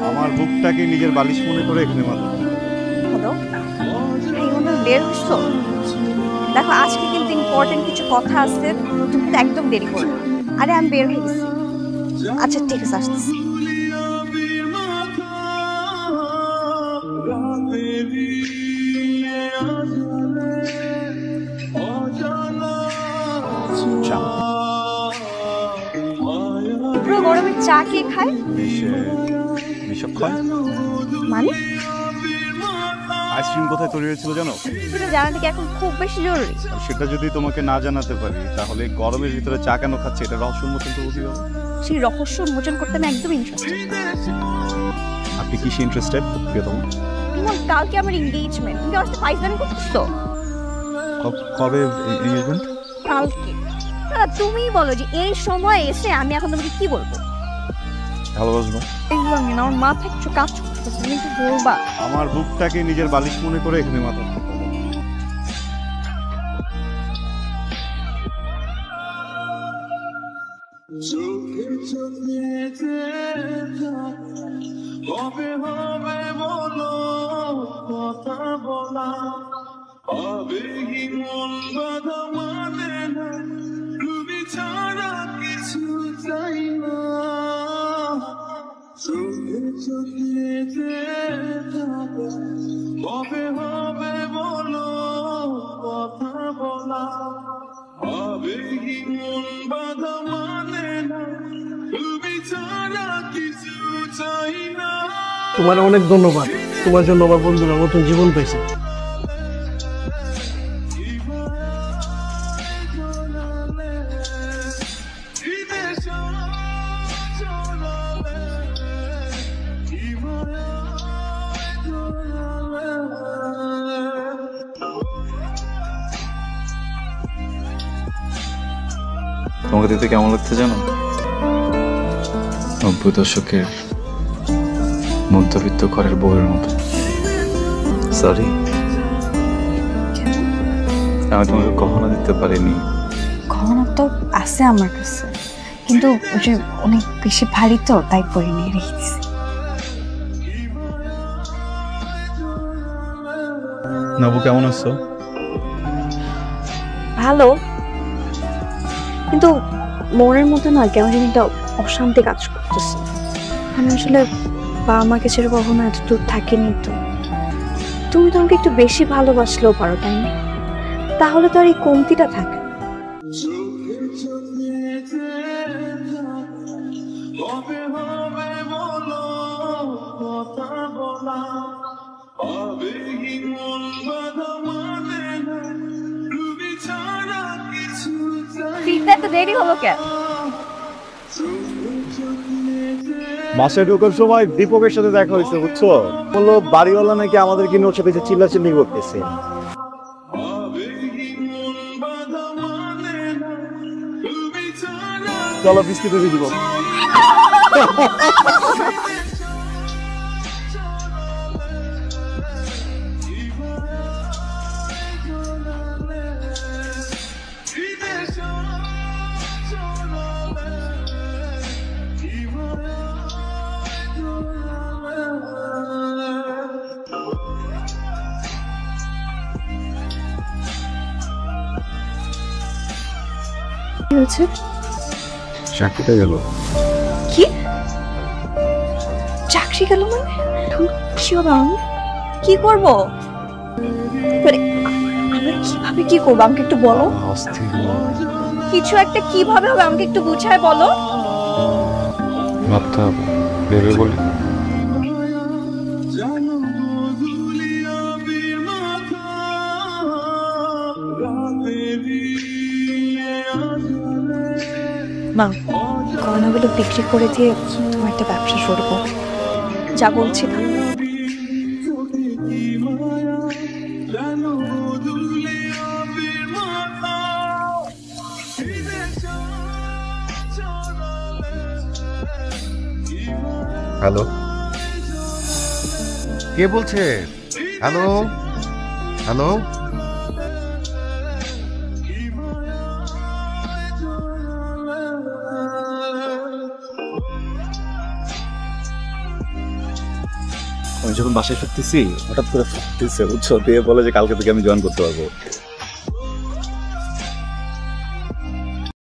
আমার বুকটাকে নিজের বালিশ মনে করে এখানে মাথা। হ্যালো, বের হচ্ছ? দেখো আজকে কিন্তু ইম্পর্টেন্ট কিছু কথা আছে, তুমি কিন্তু একদম দেরি করো না। আরে আমি বের হয়ে গেছি। আচ্ছা ঠিক আছে, আসতেছি। পুরো গরমে চা কে খায়? মানে আইসক্রিম কোথায় তৈরি হয়েছিল জানো? সেটা জানাটা কি এখন খুব বেশি জরুরি? সেটা যদি তোমাকে না জানাতে পারি তাহলে গরমের ভিতরে চা কেন খাচ্ছে এটা রহস্য উন্মোচন তো বুঝি হবে। সেই রহস্য উন্মোচন করতে আমি একদম ইন্টারেস্টেড। আপনি কিসে ইন্টারেস্টেড প্রিয়তম? তোমার কালকে আমার এনগেজমেন্ট, তুমি আমার সাথে ফাইজলামি করতেছো? কবে এনগেজমেন্ট? কালকে। তুমি বলো যে এই সময় এসে আমি এখন তোমাকে কি বলবো? ভালোবাসবো। এগুলো না, আমার মাথায় কিছু কাজ করতেছে, তুমি কি বলবা? আমার বুকটাকে নিজের বালিশ মনে করে এখানে মাথা। কবে হবে বলো কথা বলা, আবেগী মন বাধা মানে না, তুমি ছাড়া কিছু চাই না। চোখে চোখে যে থাকে, কবে হবে বলো কথা বলা, আবেগী মন বাধা মানে না, তুমি ছাড়া কিছু চাই না। তোমার অনেক ধন্যবাদ, তোমার জন্য আমার বন্ধুরা নতুন জীবন পেয়েছে। তোমাকে দেখতে কেমন লাগছে জানো? 90 দশকের মধ্যবিত্ত ঘরের বউয়ের মতো। সরি, আমি তোমাকে কখনো দিতে পারিনি। গহনা তো আছে আমার কাছে, কিন্তু ওই যে অনেক বেশি ভারী তো, তাই পরে নিয়ে রেখেছি। নবু কেমন আছো? ভালো, কিন্তু মনের মধ্যে না কেমন যেন একটা অশান্তি কাজ করতেছে। আমি আসলে বাবা মাকে ছেড়ে কখনো এত দূর থাকিনি তো। তুমি তো আমাকে একটু বেশি ভালোবাসলেও পারো, তাই না? তাহলে তো আর এই কমতিটা থাকে। ফিরতে এত দেরি হলো কেন? বাসে ঢোকার সময় দীপকের সাথে দেখা হয়েছে, বুঝছো? বললো বাড়িওয়ালা নাকি আমাদেরকে নিয়ে ওর সাথে চিল্লাচিল্লি করতেছে। চলো বিস্কিট দিয়ে দিব। কি হয়েছে? চাকরিটা গেল। কি চাকরি গেল? মানে কি হবে? আমি কি করবো? মানে আমরা কিভাবে কি করবো আমাকে একটু বলো। কিছু একটা কিভাবে হবে আমাকে একটু বুঝায় বলো। ভাবতে হবে, ভেবে বলি। মা, গয়নাগুলো বিক্রি করে দিয়ে তোমার একটা ব্যবসা শুরু করো। যা বলছি না। হ্যালো, কে বলছে? হ্যালো হ্যালো, আমি যখন বাসায় ফিরতেছি হঠাৎ করে ফিরতেছে বুঝছো, দিয়ে বলে যে কালকে থেকে আমি জয়েন করতে পারবো।